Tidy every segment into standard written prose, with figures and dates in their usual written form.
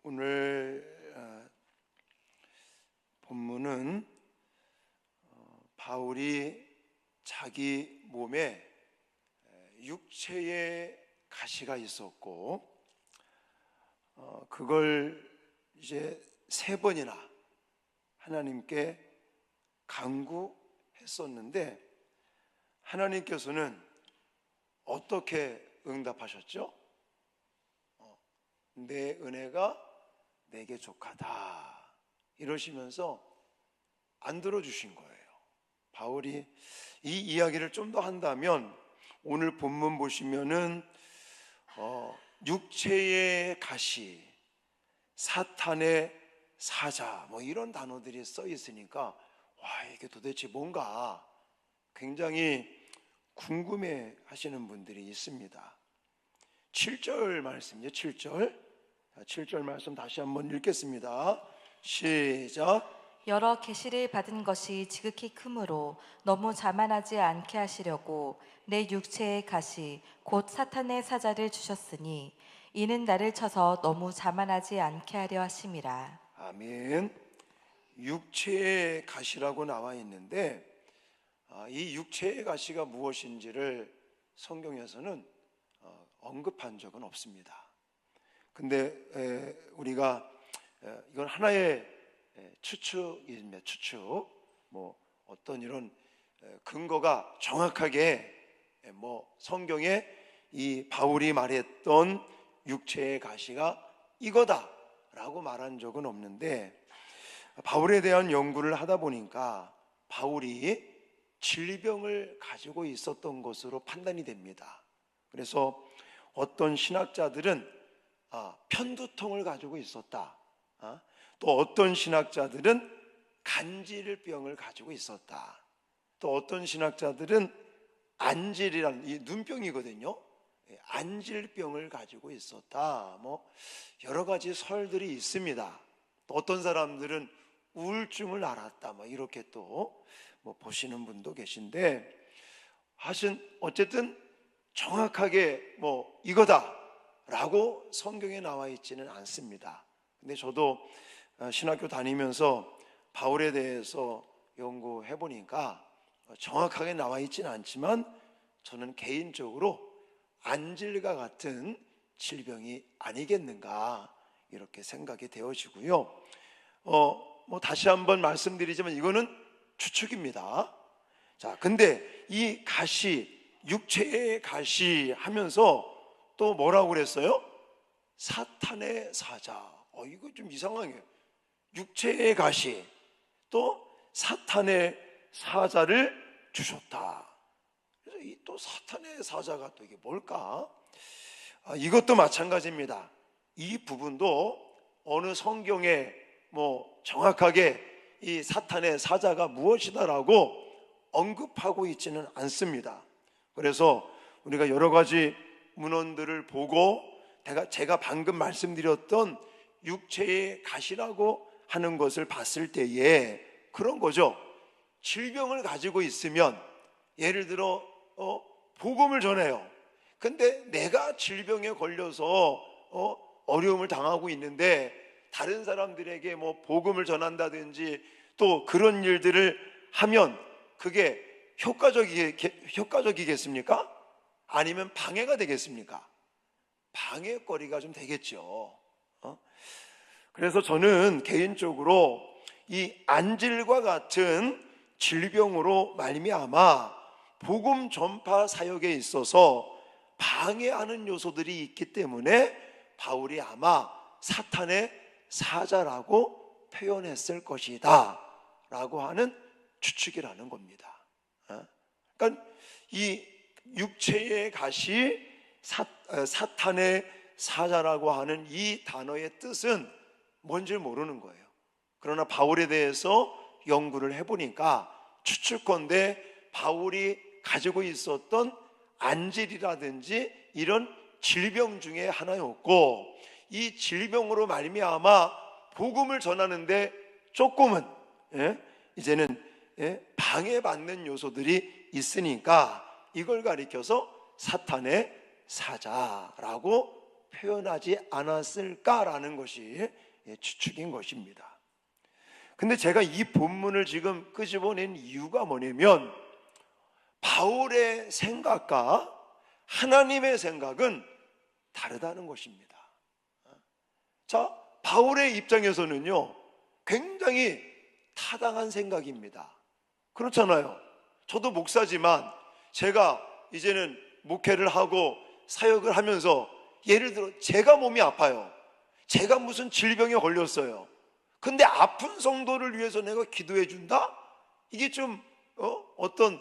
오늘 본문은 바울이 자기 몸에 육체의 가시가 있었고 그걸 이제 3번이나 하나님께 간구했었는데 하나님께서는 어떻게 응답하셨죠? 내 은혜가 내게 족하다 이러시면서 안 들어주신 거예요. 바울이 이 이야기를 좀 더 한다면 오늘 본문 보시면은 육체의 가시, 사탄의 사자 뭐 이런 단어들이 써 있으니까 와 이게 도대체 뭔가 굉장히 궁금해 하시는 분들이 있습니다. 7절 말씀이죠. 7절 말씀 다시 한번 읽겠습니다. 시작. 여러 계시를 받은 것이 지극히 크므로 너무 자만하지 않게 하시려고 내 육체의 가시 곧 사탄의 사자를 주셨으니 이는 나를 쳐서 너무 자만하지 않게 하려 하심이라. 아멘. 육체의 가시라고 나와 있는데 이 육체의 가시가 무엇인지를 성경에서는 언급한 적은 없습니다. 근데 우리가 이건 하나의 추측입니다. 추측. 뭐 어떤 이런 근거가 정확하게 뭐 성경에 이 바울이 말했던 육체의 가시가 이거다라고 말한 적은 없는데 바울에 대한 연구를 하다 보니까 바울이 질병을 가지고 있었던 것으로 판단이 됩니다. 그래서 어떤 신학자들은 편두통을 가지고 있었다. 또 어떤 신학자들은 간질병을 가지고 있었다. 또 어떤 신학자들은 안질이라는 이 눈병이거든요. 안질병을 가지고 있었다. 뭐 여러 가지 설들이 있습니다. 또 어떤 사람들은 우울증을 앓았다. 뭐 이렇게 또 뭐 보시는 분도 계신데 하신 어쨌든 정확하게 뭐 이거다라고 성경에 나와 있지는 않습니다. 근데 저도 신학교 다니면서 바울에 대해서 연구해 보니까 정확하게 나와 있지는 않지만 저는 개인적으로 안질과 같은 질병이 아니겠는가 이렇게 생각이 되어지고요. 뭐 다시 한번 말씀드리지만 이거는 추측입니다. 자, 근데 이 가시, 육체의 가시 하면서 또 뭐라고 그랬어요? 사탄의 사자. 이거 좀 이상하게 육체의 가시 또 사탄의 사자를 주셨다. 그래서 이 또 사탄의 사자가 또 이게 뭘까? 이것도 마찬가지입니다. 이 부분도 어느 성경에 뭐 정확하게 이 사탄의 사자가 무엇이다라고 언급하고 있지는 않습니다. 그래서 우리가 여러 가지 문헌들을 보고 제가 방금 말씀드렸던 육체의 가시라고 하는 것을 봤을 때에 그런 거죠. 질병을 가지고 있으면 예를 들어 복음을 전해요. 근데 내가 질병에 걸려서 어려움을 당하고 있는데 다른 사람들에게 뭐 복음을 전한다든지 또 그런 일들을 하면 그게 효과적이겠습니까? 아니면 방해가 되겠습니까? 방해거리가 좀 되겠죠. 그래서 저는 개인적으로 이 안질과 같은 질병으로 말미암아 복음 전파 사역에 있어서 방해하는 요소들이 있기 때문에 바울이 아마 사탄의 사자라고 표현했을 것이다 라고 하는 추측이라는 겁니다. 그러니까 이 육체의 가시 사탄의 사자라고 하는 이 단어의 뜻은 뭔지 모르는 거예요. 그러나 바울에 대해서 연구를 해보니까 추측컨대 바울이 가지고 있었던 안질이라든지 이런 질병 중에 하나였고 이 질병으로 말미암아 복음을 전하는데 조금은 이제는 방해받는 요소들이 있으니까 이걸 가리켜서 사탄의 사자라고 표현하지 않았을까라는 것이 추측인 것입니다. 근데 제가 이 본문을 지금 끄집어낸 이유가 뭐냐면 바울의 생각과 하나님의 생각은 다르다는 것입니다. 자, 바울의 입장에서는요 굉장히 타당한 생각입니다. 그렇잖아요. 저도 목사지만 제가 이제는 목회를 하고 사역을 하면서 예를 들어 제가 몸이 아파요. 제가 무슨 질병에 걸렸어요. 근데 아픈 성도를 위해서 내가 기도해 준다? 이게 좀 어떤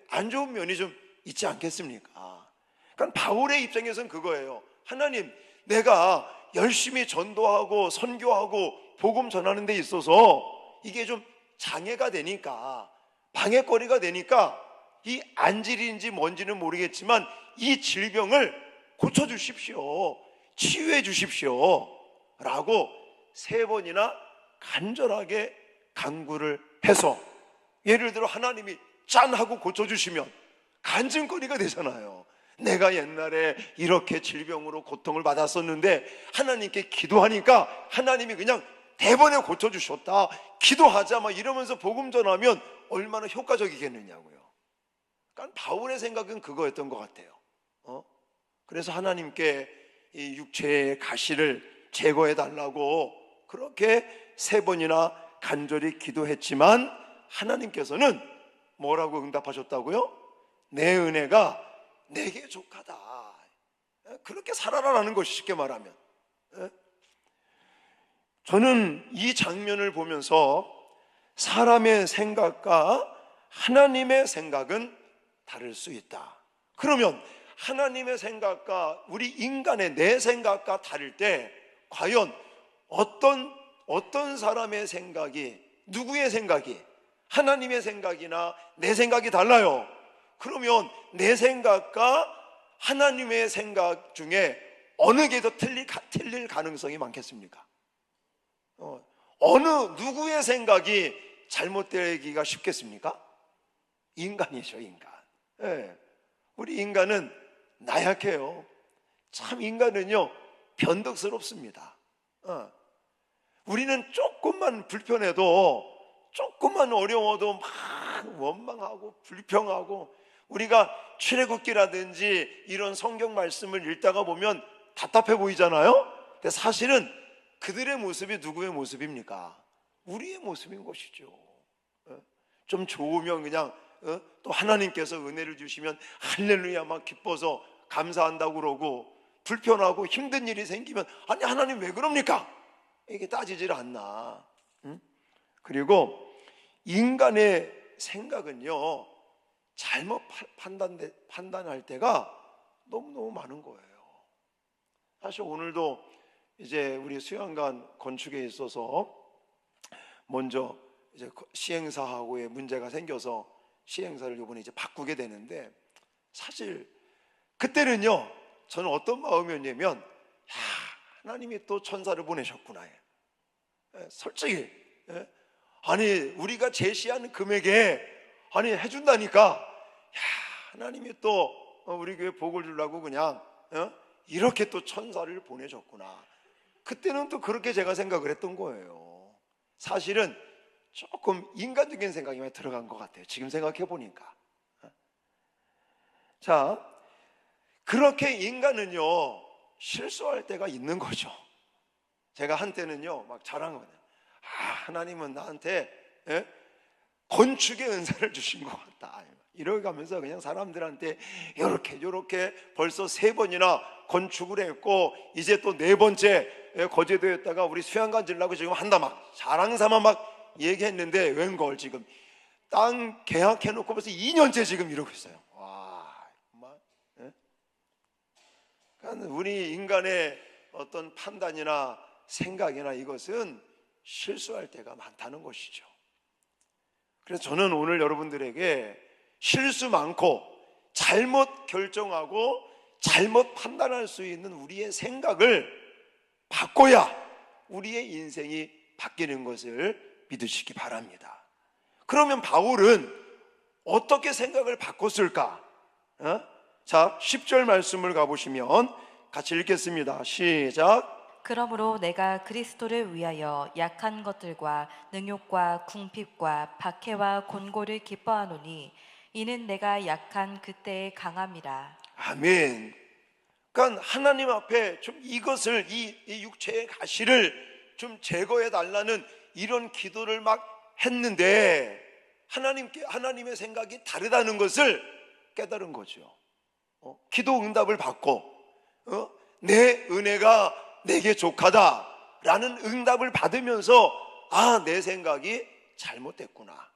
안 좋은 면이 좀 있지 않겠습니까? 그러니까 바울의 입장에서는 그거예요. 하나님, 내가 열심히 전도하고 선교하고 복음 전하는 데 있어서 이게 좀 장애가 되니까, 방해거리가 되니까 이 안질인지 뭔지는 모르겠지만 이 질병을 고쳐주십시오, 치유해 주십시오 라고 3번이나 간절하게 간구를 해서, 예를 들어 하나님이 짠 하고 고쳐주시면 간증거리가 되잖아요. 내가 옛날에 이렇게 질병으로 고통을 받았었는데 하나님께 기도하니까 하나님이 그냥 대번에 고쳐주셨다, 기도하자 막 이러면서 복음 전하면 얼마나 효과적이겠느냐고요. 그러니까 바울의 생각은 그거였던 것 같아요. 그래서 하나님께 이 육체의 가시를 제거해 달라고 그렇게 3번이나 간절히 기도했지만 하나님께서는 뭐라고 응답하셨다고요? 내 은혜가 내게 족하다, 그렇게 살아라라는 것이, 쉽게 말하면. 저는 이 장면을 보면서 사람의 생각과 하나님의 생각은 다를 수 있다. 그러면 하나님의 생각과 우리 인간의 내 생각과 다를 때 과연 어떤 사람의 생각이, 누구의 생각이 하나님의 생각이나 내 생각이 달라요. 그러면 내 생각과 하나님의 생각 중에 어느 게 더 틀릴 가능성이 많겠습니까? 누구의 생각이 잘못되기가 쉽겠습니까? 인간이죠, 인간. 우리 인간은 나약해요. 참 인간은요 변덕스럽습니다. 우리는 조금만 불편해도, 조금만 어려워도 막 원망하고 불평하고, 우리가 출애굽기라든지 이런 성경 말씀을 읽다가 보면 답답해 보이잖아요. 근데 사실은 그들의 모습이 누구의 모습입니까? 우리의 모습인 것이죠. 좀 좋으면 그냥 또 하나님께서 은혜를 주시면 할렐루야 막 기뻐서 감사한다고 그러고, 불편하고 힘든 일이 생기면 아니 하나님 왜 그럽니까? 이게 따지질 않나. 그리고 인간의 생각은요 잘못 판단할 때가 너무너무 많은 거예요. 사실 오늘도 이제 우리 수양관 건축에 있어서 먼저 이제 시행사하고의 문제가 생겨서 시행사를 이번에 이제 바꾸게 되는데, 사실 그때는요 저는 어떤 마음이었냐면, 하나님이 또 천사를 보내셨구나. 솔직히 아니 우리가 제시하는 금액에 아니 해준다니까, 하나님이 또 우리 교회 복을 주려고 그냥 이렇게 또 천사를 보내셨구나. 그때는 또 그렇게 제가 생각을 했던 거예요. 사실은 조금 인간적인 생각이 많이 들어간 것 같아요, 지금 생각해 보니까. 자, 그렇게 인간은요 실수할 때가 있는 거죠. 제가 한때는요 막 자랑하거든요. 하나님은 나한테 건축의 은사를 주신 것 같다, 이러고 가면서 그냥 사람들한테 이렇게 벌써 3번이나 건축을 했고 이제 또 4번째 거제도였다가 우리 수양관 지으려고 지금 한다, 막 자랑삼아 막 얘기했는데 웬걸 지금 땅 계약해놓고 벌써 2년째 지금 이러고 있어요. 와, 정말. 그러니까 우리 인간의 어떤 판단이나 생각이나 이것은 실수할 때가 많다는 것이죠. 그래서 저는 오늘 여러분들에게 실수 많고 잘못 결정하고 잘못 판단할 수 있는 우리의 생각을 바꿔야 우리의 인생이 바뀌는 것을 믿으시기 바랍니다. 그러면 바울은 어떻게 생각을 바꿨을까? 자, 10절 말씀을 가보시면 같이 읽겠습니다. 시작. 그러므로 내가 그리스도를 위하여 약한 것들과 능욕과 궁핍과 박해와 곤고를 기뻐하노니 이는 내가 약한 그때의 강함이라. 아멘. 그러니까 하나님 앞에 좀 이것을 이 육체의 가시를 좀 제거해 달라는 이런 기도를 막 했는데 하나님의 생각이 다르다는 것을 깨달은 거죠. 기도 응답을 받고 내 은혜가 내게 족하다라는 응답을 받으면서 내 생각이 잘못됐구나.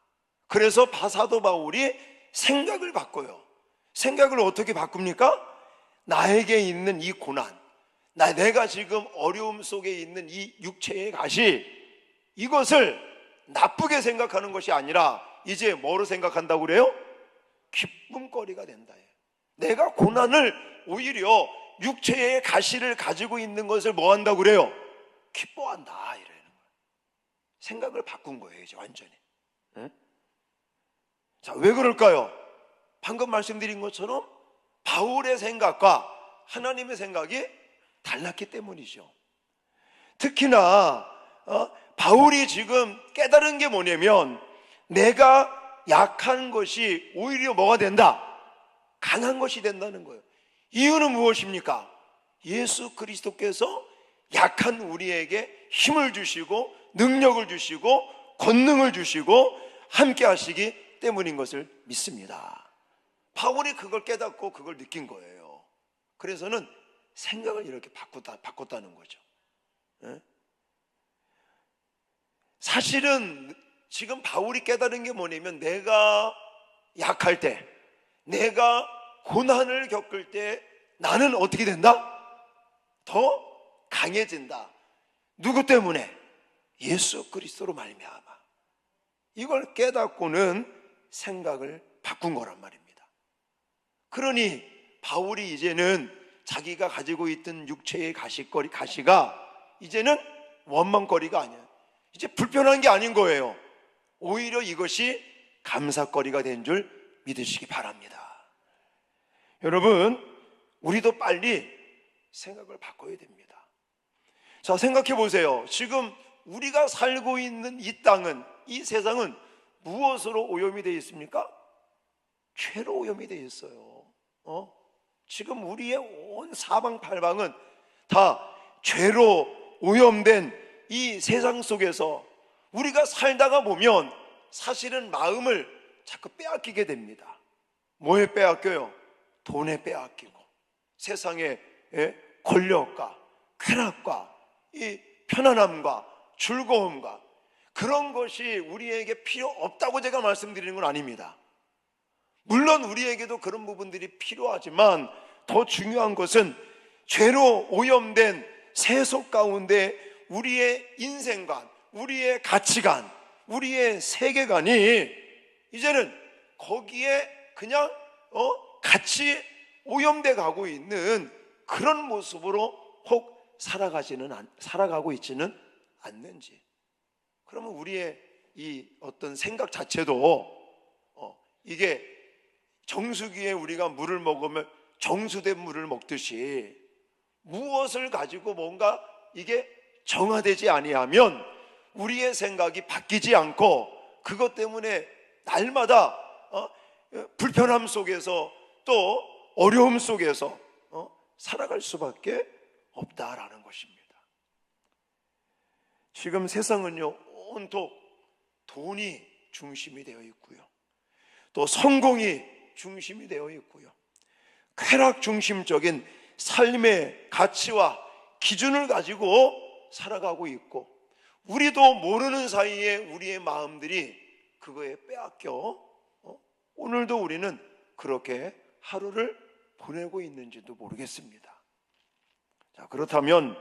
그래서 사도 바울이 생각을 바꿔요. 생각을 어떻게 바꿉니까? 나에게 있는 이 고난, 내가 지금 어려움 속에 있는 이 육체의 가시, 이것을 나쁘게 생각하는 것이 아니라 이제 뭐로 생각한다고 그래요? 기쁨거리가 된다. 내가 고난을 오히려 육체의 가시를 가지고 있는 것을 뭐 한다고 그래요? 기뻐한다, 이러는 거예요. 생각을 바꾼 거예요, 이제 완전히. 자, 왜 그럴까요? 방금 말씀드린 것처럼 바울의 생각과 하나님의 생각이 달랐기 때문이죠. 특히나 바울이 지금 깨달은 게 뭐냐면 내가 약한 것이 오히려 뭐가 된다? 강한 것이 된다는 거예요. 이유는 무엇입니까? 예수 그리스도께서 약한 우리에게 힘을 주시고 능력을 주시고 권능을 주시고 함께 하시기 때문인 것을 믿습니다. 바울이 그걸 깨닫고 그걸 느낀 거예요. 그래서는 생각을 이렇게 바꿨다는 거죠. 사실은 지금 바울이 깨달은 게 뭐냐면 내가 약할 때, 내가 고난을 겪을 때 나는 어떻게 된다? 더 강해진다. 누구 때문에? 예수 그리스도로 말미암아. 이걸 깨닫고는 생각을 바꾼 거란 말입니다. 그러니 바울이 이제는 자기가 가지고 있던 육체의 가시가 이제는 원망거리가 아니에요. 이제 불편한 게 아닌 거예요. 오히려 이것이 감사거리가 된 줄 믿으시기 바랍니다. 여러분, 우리도 빨리 생각을 바꿔야 됩니다. 자, 생각해 보세요. 지금 우리가 살고 있는 이 땅은, 이 세상은 무엇으로 오염이 되어 있습니까? 죄로 오염이 되어 있어요. 지금 우리의 온 사방팔방은 다 죄로 오염된 이 세상 속에서 우리가 살다가 보면 사실은 마음을 자꾸 빼앗기게 됩니다. 뭐에 빼앗겨요? 돈에 빼앗기고 세상의 권력과 쾌락과 이 편안함과 즐거움과 그런 것이 우리에게 필요 없다고 제가 말씀드리는 건 아닙니다. 물론 우리에게도 그런 부분들이 필요하지만 더 중요한 것은 죄로 오염된 세속 가운데 우리의 인생관, 우리의 가치관, 우리의 세계관이 이제는 거기에 그냥 같이 오염돼 가고 있는 그런 모습으로 혹 살아가고 있지는 않는지. 그러면 우리의 이 어떤 생각 자체도 이게 정수기에 우리가 물을 먹으면 정수된 물을 먹듯이 무엇을 가지고 뭔가 이게 정화되지 아니하면 우리의 생각이 바뀌지 않고 그것 때문에 날마다 불편함 속에서 또 어려움 속에서 살아갈 수밖에 없다라는 것입니다. 지금 세상은요, 온통 돈이 중심이 되어 있고요, 또 성공이 중심이 되어 있고요, 쾌락 중심적인 삶의 가치와 기준을 가지고 살아가고 있고, 우리도 모르는 사이에 우리의 마음들이 그거에 빼앗겨 오늘도 우리는 그렇게 하루를 보내고 있는지도 모르겠습니다. 자, 그렇다면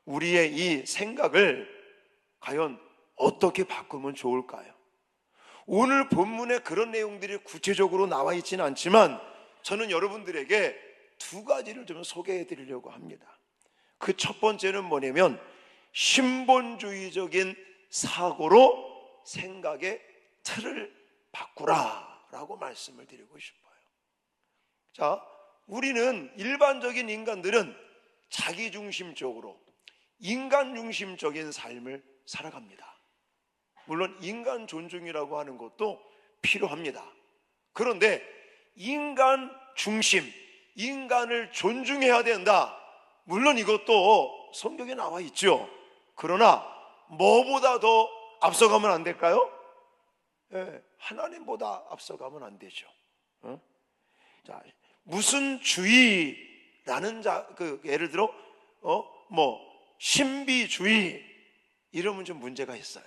우리의 이 생각을 과연 어떻게 바꾸면 좋을까요? 오늘 본문에 그런 내용들이 구체적으로 나와 있지는 않지만 저는 여러분들에게 두 가지를 좀 소개해 드리려고 합니다. 그 첫 번째는 뭐냐면 신본주의적인 사고로 생각의 틀을 바꾸라라고 말씀을 드리고 싶어요. 자, 우리는 일반적인 인간들은 자기중심적으로 인간 중심적인 삶을 살아갑니다. 물론 인간 존중이라고 하는 것도 필요합니다. 그런데 인간 중심, 인간을 존중해야 된다. 물론 이것도 성경에 나와 있죠. 그러나 뭐보다 더 앞서가면 안 될까요? 하나님보다 앞서가면 안 되죠. 자, 무슨 주의라는 예를 들어 신비주의 이러면 좀 문제가 있어요.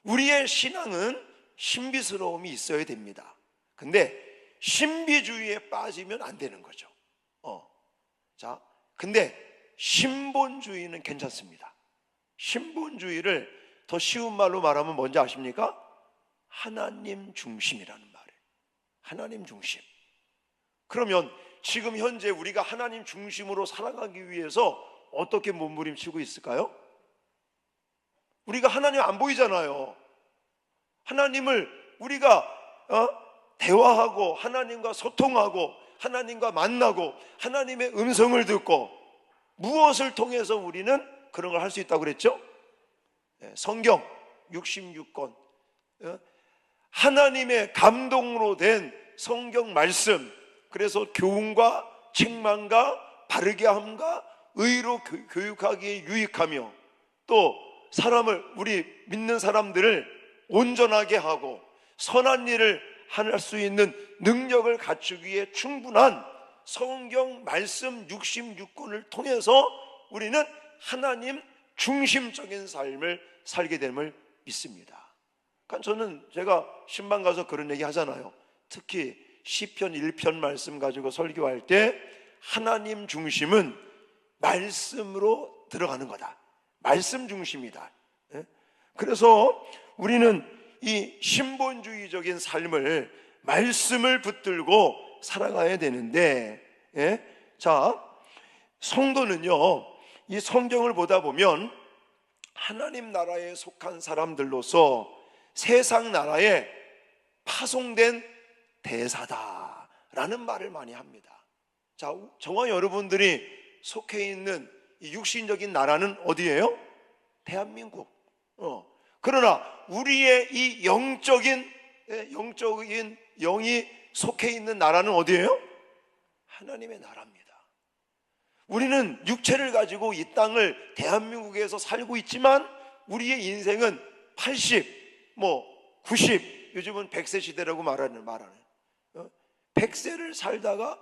우리의 신앙은 신비스러움이 있어야 됩니다. 근데 신비주의에 빠지면 안 되는 거죠. 자, 근데 신본주의는 괜찮습니다. 신본주의를 더 쉬운 말로 말하면 뭔지 아십니까? 하나님 중심이라는 말이에요. 하나님 중심. 그러면 지금 현재 우리가 하나님 중심으로 살아가기 위해서 어떻게 몸부림치고 있을까요? 우리가 하나님 안 보이잖아요. 하나님을 우리가 대화하고 하나님과 소통하고 하나님과 만나고 하나님의 음성을 듣고 무엇을 통해서 우리는 그런 걸 할 수 있다고 그랬죠? 성경 66권, 하나님의 감동으로 된 성경 말씀, 그래서 교훈과 책망과 바르게 함과 의로 교육하기에 유익하며 또 우리 믿는 사람들을 온전하게 하고 선한 일을 할 수 있는 능력을 갖추기에 충분한 성경 말씀 66권을 통해서 우리는 하나님 중심적인 삶을 살게 됨을 믿습니다. 그러니까 저는 제가 신방 가서 그런 얘기 하잖아요. 특히 시편 1편 말씀 가지고 설교할 때 하나님 중심은 말씀으로 들어가는 거다. 말씀 중심이다. 그래서 우리는 이 신본주의적인 삶을 말씀을 붙들고 살아가야 되는데, 자, 성도는요, 이 성경을 보다 보면 하나님 나라에 속한 사람들로서 세상 나라에 파송된 대사다라는 말을 많이 합니다. 자, 저와 여러분들이 속해 있는 이 육신적인 나라는 어디예요? 대한민국. 그러나 우리의 이 영적인 영이 속해 있는 나라는 어디예요? 하나님의 나라입니다. 우리는 육체를 가지고 이 땅을 대한민국에서 살고 있지만 우리의 인생은 80, 90, 요즘은 100세 시대라고 말하는 100세를 살다가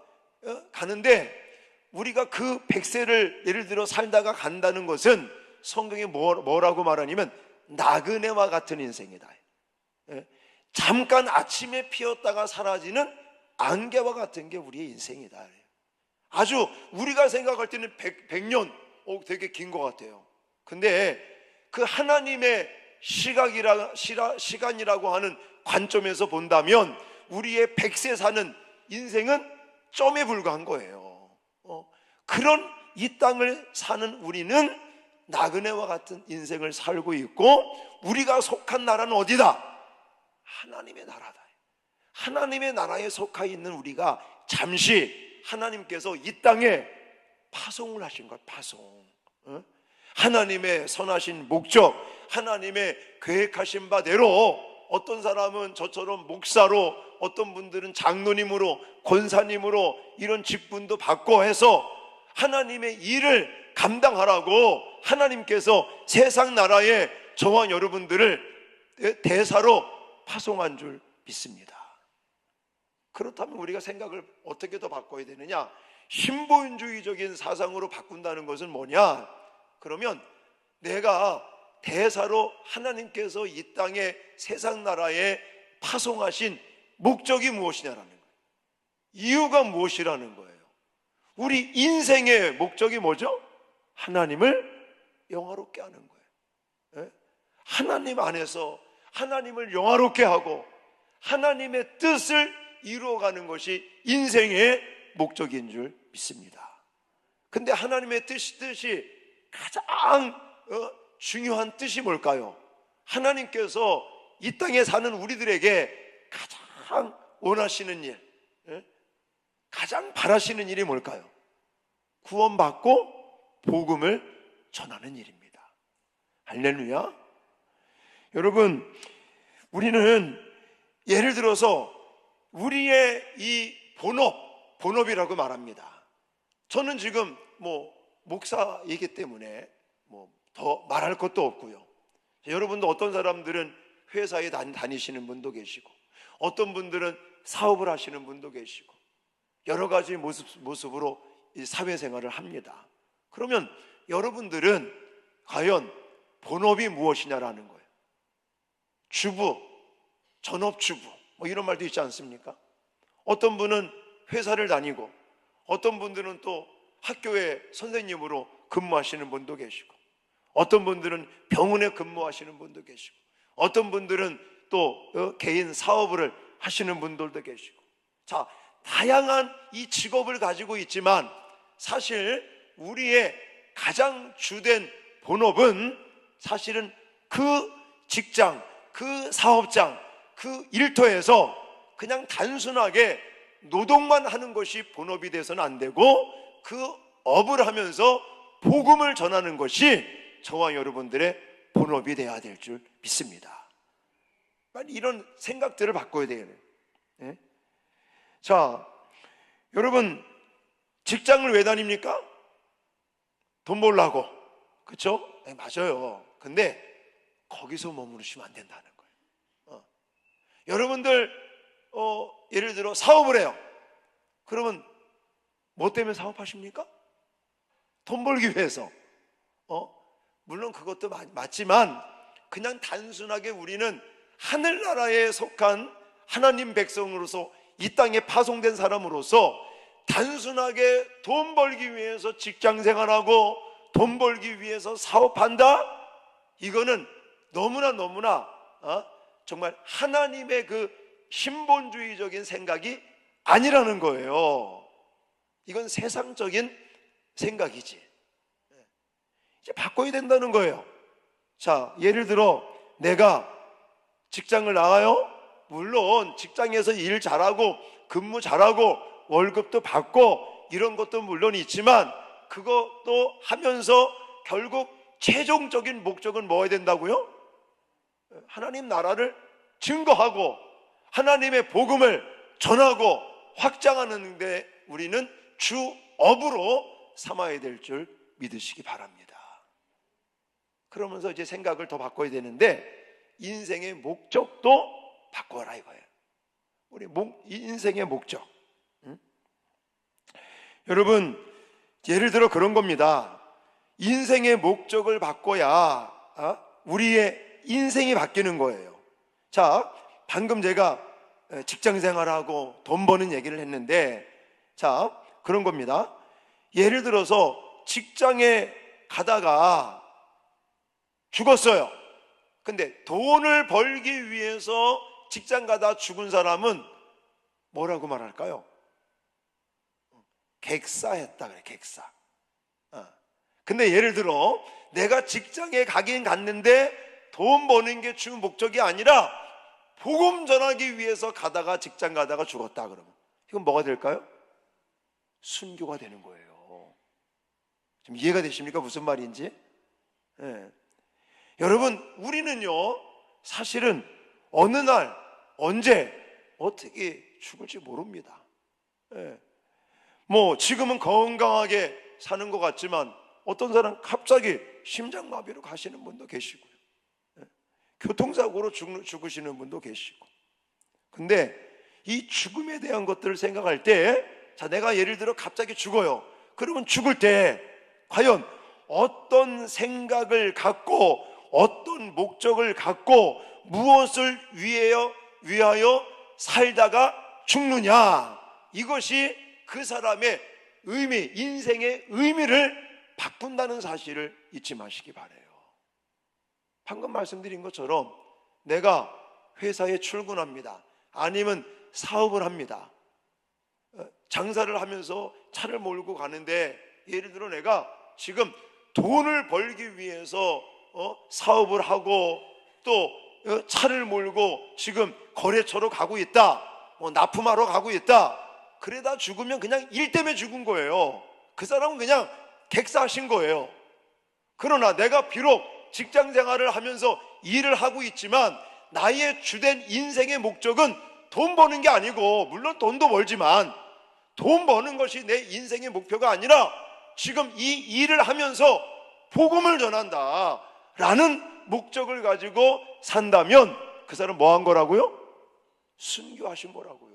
가는데, 우리가 그 100세를 예를 들어 살다가 간다는 것은 성경에 뭐라고 말하냐면 나그네와 같은 인생이다. 잠깐 아침에 피었다가 사라지는 안개와 같은 게 우리의 인생이다. 아주 우리가 생각할 때는 100년 되게 긴 것 같아요. 근데 그 하나님의 시간이라고 하는 관점에서 본다면 우리의 100세 사는 인생은 점에 불과한 거예요. 그런 이 땅을 사는 우리는 나그네와 같은 인생을 살고 있고, 우리가 속한 나라는 어디다? 하나님의 나라다. 하나님의 나라에 속해 있는 우리가 잠시 하나님께서 이 땅에 파송을 하신 것, 파송. 하나님의 선하신 목적, 하나님의 계획하신 바대로 어떤 사람은 저처럼 목사로, 어떤 분들은 장로님으로, 권사님으로 이런 직분도 받고 해서 하나님의 일을 감당하라고 하나님께서 세상 나라에 저와 여러분들을 대사로 파송한 줄 믿습니다. 그렇다면 우리가 생각을 어떻게 더 바꿔야 되느냐? 신본주의적인 사상으로 바꾼다는 것은 뭐냐? 그러면 내가 대사로 하나님께서 이 땅에 세상 나라에 파송하신 목적이 무엇이냐라는 거예요. 이유가 무엇이라는 거예요. 우리 인생의 목적이 뭐죠? 하나님을 영화롭게 하는 거예요. 하나님 안에서 하나님을 영화롭게 하고 하나님의 뜻을 이루어가는 것이 인생의 목적인 줄 믿습니다. 근데 하나님의 뜻이 가장 중요한 뜻이 뭘까요? 하나님께서 이 땅에 사는 우리들에게 가장 원하시는 일, 가장 바라시는 일이 뭘까요? 구원받고 복음을 전하는 일입니다. 할렐루야. 여러분, 우리는 예를 들어서 우리의 이 본업이라고 말합니다. 저는 지금 목사이기 때문에 더 말할 것도 없고요. 여러분도 어떤 사람들은 회사에 다니시는 분도 계시고, 어떤 분들은 사업을 하시는 분도 계시고, 여러 가지 모습으로 이 사회생활을 합니다. 그러면 여러분들은 과연 본업이 무엇이냐라는 거예요. 주부, 전업주부 이런 말도 있지 않습니까? 어떤 분은 회사를 다니고, 어떤 분들은 또 학교에 선생님으로 근무하시는 분도 계시고, 어떤 분들은 병원에 근무하시는 분도 계시고, 어떤 분들은 또 개인 사업을 하시는 분들도 계시고, 자, 다양한 이 직업을 가지고 있지만 사실 우리의 가장 주된 본업은 사실은 그 직장, 그 사업장, 그 일터에서 그냥 단순하게 노동만 하는 것이 본업이 돼서는 안 되고, 그 업을 하면서 복음을 전하는 것이 저와 여러분들의 본업이 돼야 될 줄 믿습니다. 빨리 이런 생각들을 바꿔야 돼요. 네? 자, 여러분, 직장을 왜 다닙니까? 돈 벌려고. 그렇죠? 네, 맞아요. 근데 거기서 머무르시면 안 된다는 거예요. 여러분들 예를 들어 사업을 해요. 그러면 뭐 때문에 사업하십니까? 돈 벌기 위해서. 물론 그것도 맞지만 그냥 단순하게 우리는 하늘나라에 속한 하나님 백성으로서 이 땅에 파송된 사람으로서 단순하게 돈 벌기 위해서 직장 생활하고 돈 벌기 위해서 사업한다? 이거는 너무나 정말 하나님의 그 신본주의적인 생각이 아니라는 거예요. 이건 세상적인 생각이지. 이제 바꿔야 된다는 거예요. 자, 예를 들어 내가 직장을 나가요? 물론 직장에서 일 잘하고 근무 잘하고 월급도 받고 이런 것도 물론 있지만, 그것도 하면서 결국 최종적인 목적은 뭐야 된다고요? 하나님 나라를 증거하고 하나님의 복음을 전하고 확장하는 데 우리는 주업으로 삼아야 될 줄 믿으시기 바랍니다. 그러면서 이제 생각을 더 바꿔야 되는데, 인생의 목적도 바꿔라 이거예요. 우리 인생의 목적. 여러분, 예를 들어 그런 겁니다. 인생의 목적을 바꿔야 우리의 인생이 바뀌는 거예요. 자, 방금 제가 직장 생활하고 돈 버는 얘기를 했는데, 자, 그런 겁니다. 예를 들어서 직장에 가다가 죽었어요. 근데 돈을 벌기 위해서 직장 가다 죽은 사람은 뭐라고 말할까요? 객사했다 그래, 객사. 근데 예를 들어 내가 직장에 가긴 갔는데 돈 버는 게 주 목적이 아니라 복음 전하기 위해서 가다가 직장 가다가 죽었다 그러면 이건 뭐가 될까요? 순교가 되는 거예요. 좀 이해가 되십니까? 무슨 말인지? 네. 여러분, 우리는요 사실은 어느 날 언제 어떻게 죽을지 모릅니다. 네. 지금은 건강하게 사는 것 같지만 어떤 사람 갑자기 심장마비로 가시는 분도 계시고요, 교통사고로 죽으시는 분도 계시고. 근데 이 죽음에 대한 것들을 생각할 때, 자, 내가 예를 들어 갑자기 죽어요. 그러면 죽을 때 과연 어떤 생각을 갖고 어떤 목적을 갖고 무엇을 위하여 살다가 죽느냐, 이것이 그 사람의 의미, 인생의 의미를 바꾼다는 사실을 잊지 마시기 바라요. 방금 말씀드린 것처럼 내가 회사에 출근합니다. 아니면 사업을 합니다. 장사를 하면서 차를 몰고 가는데, 예를 들어 내가 지금 돈을 벌기 위해서 사업을 하고 또 차를 몰고 지금 거래처로 가고 있다, 납품하러 가고 있다. 그러다 죽으면 그냥 일 때문에 죽은 거예요. 그 사람은 그냥 객사하신 거예요. 그러나 내가 비록 직장 생활을 하면서 일을 하고 있지만 나의 주된 인생의 목적은 돈 버는 게 아니고, 물론 돈도 벌지만 돈 버는 것이 내 인생의 목표가 아니라 지금 이 일을 하면서 복음을 전한다 라는 목적을 가지고 산다면 그 사람 뭐 한 거라고요? 순교하신 거라고요.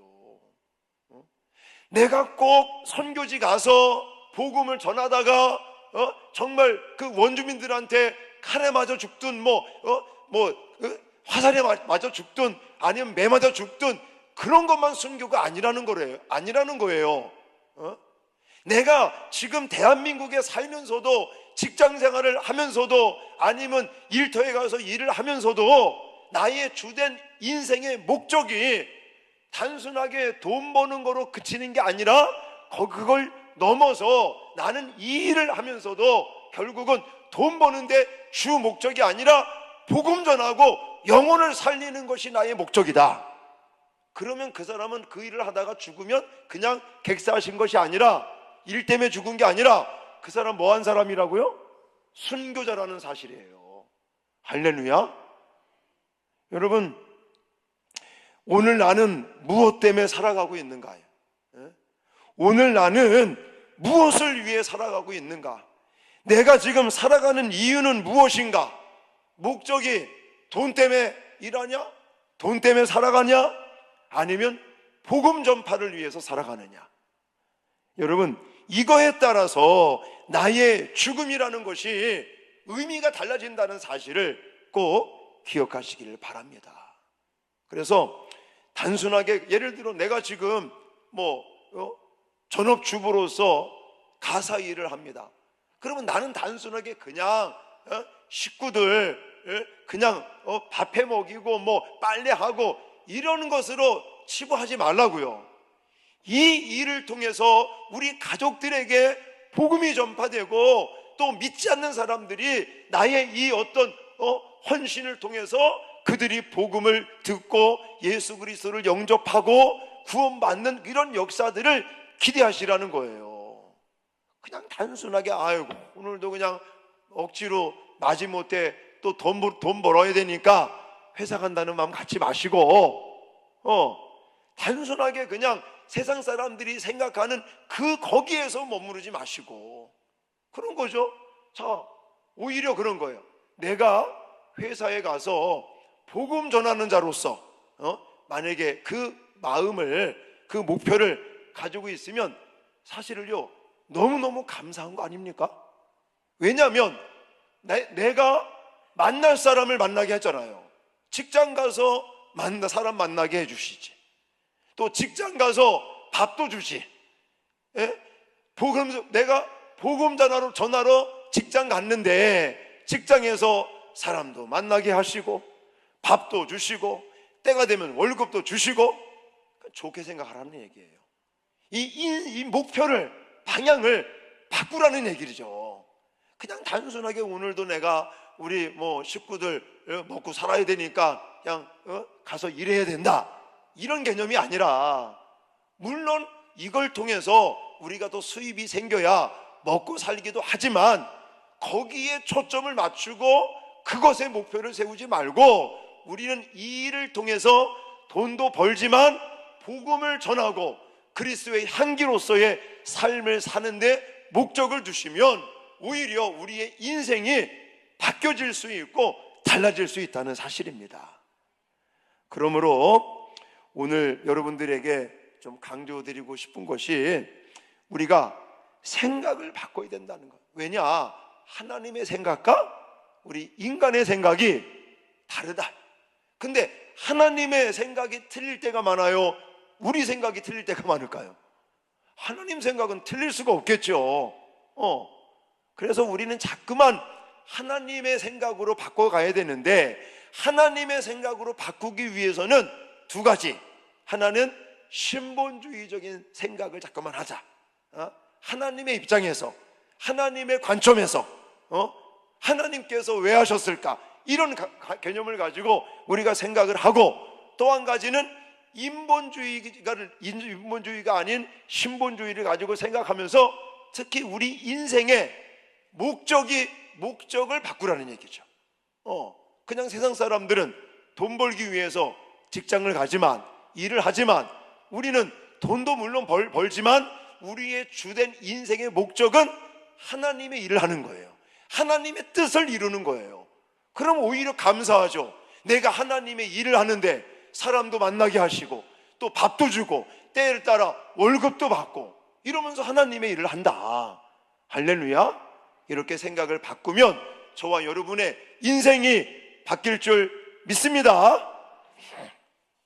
내가 꼭 선교지 가서 복음을 전하다가 정말 그 원주민들한테 칼에 맞아 죽든 화살에 맞아 죽든 아니면 매 맞아 죽든 그런 것만 순교가 아니라는 거예요. 내가 지금 대한민국에 살면서도, 직장 생활을 하면서도, 아니면 일터에 가서 일을 하면서도 나의 주된 인생의 목적이 단순하게 돈 버는 거로 그치는 게 아니라 그걸 넘어서 나는 이 일을 하면서도 결국은 돈 버는데 주 목적이 아니라 복음 전하고 영혼을 살리는 것이 나의 목적이다. 그러면 그 사람은 그 일을 하다가 죽으면 그냥 객사하신 것이 아니라, 일 때문에 죽은 게 아니라 그 사람 뭐 한 사람이라고요? 순교자라는 사실이에요. 할렐루야. 여러분, 오늘 나는 무엇 때문에 살아가고 있는가요? 오늘 나는 무엇을 위해 살아가고 있는가? 내가 지금 살아가는 이유는 무엇인가? 목적이 돈 때문에 일하냐? 돈 때문에 살아가냐? 아니면 복음 전파를 위해서 살아가느냐? 여러분, 이거에 따라서 나의 죽음이라는 것이 의미가 달라진다는 사실을 꼭 기억하시기를 바랍니다. 그래서 단순하게, 예를 들어 내가 지금 전업주부로서 가사 일을 합니다. 그러면 나는 단순하게 그냥 식구들 그냥 밥해 먹이고 빨래하고 이러는 것으로 치부하지 말라고요. 이 일을 통해서 우리 가족들에게 복음이 전파되고 또 믿지 않는 사람들이 나의 이 어떤 헌신을 통해서 그들이 복음을 듣고 예수 그리스도를 영접하고 구원받는 이런 역사들을 기대하시라는 거예요. 그냥 단순하게 아이고 오늘도 그냥 억지로 마지못해 또 돈 벌어야 되니까 회사 간다는 마음 갖지 마시고 단순하게 그냥 세상 사람들이 생각하는 거기에서 머무르지 마시고 그런 거죠. 자, 오히려 그런 거예요. 내가 회사에 가서 복음 전하는 자로서 만약에 그 마음을, 그 목표를 가지고 있으면 사실을요 너무너무 감사한 거 아닙니까? 왜냐하면 내가 만날 사람을 만나게 했잖아요. 직장 가서 사람 만나게 해주시지. 또 직장 가서 밥도 주지. 그러면서 내가 복음 전하러 직장 갔는데 직장에서 사람도 만나게 하시고 밥도 주시고 때가 되면 월급도 주시고 좋게 생각하라는 얘기예요. 이 목표를, 방향을 바꾸라는 얘기죠. 그냥 단순하게 오늘도 내가 우리 식구들 먹고 살아야 되니까 그냥 가서 일해야 된다 이런 개념이 아니라, 물론 이걸 통해서 우리가 더 수입이 생겨야 먹고 살기도 하지만 거기에 초점을 맞추고 그것에 목표를 세우지 말고 우리는 이 일을 통해서 돈도 벌지만 복음을 전하고 그리스도의 향기로서의 삶을 사는데 목적을 두시면 오히려 우리의 인생이 바뀌어질 수 있고 달라질 수 있다는 사실입니다. 그러므로 오늘 여러분들에게 좀 강조드리고 싶은 것이 우리가 생각을 바꿔야 된다는 것. 왜냐? 하나님의 생각과 우리 인간의 생각이 다르다. 근데 하나님의 생각이 틀릴 때가 많아요? 우리 생각이 틀릴 때가 많을까요? 하나님 생각은 틀릴 수가 없겠죠. 그래서 우리는 자꾸만 하나님의 생각으로 바꿔가야 되는데, 하나님의 생각으로 바꾸기 위해서는 두 가지. 하나는 신본주의적인 생각을 자꾸만 하자. 하나님의 입장에서, 하나님의 관점에서 하나님께서 왜 하셨을까, 이런 개념을 가지고 우리가 생각을 하고, 또 한 가지는 인본주의가 아닌 신본주의를 가지고 생각하면서 특히 우리 인생의 목적을 바꾸라는 얘기죠. 그냥 세상 사람들은 돈 벌기 위해서 직장을 가지만, 일을 하지만, 우리는 돈도 물론 벌지만 우리의 주된 인생의 목적은 하나님의 일을 하는 거예요. 하나님의 뜻을 이루는 거예요. 그럼 오히려 감사하죠. 내가 하나님의 일을 하는데 사람도 만나게 하시고 또 밥도 주고 때를 따라 월급도 받고 이러면서 하나님의 일을 한다. 할렐루야. 이렇게 생각을 바꾸면 저와 여러분의 인생이 바뀔 줄 믿습니다.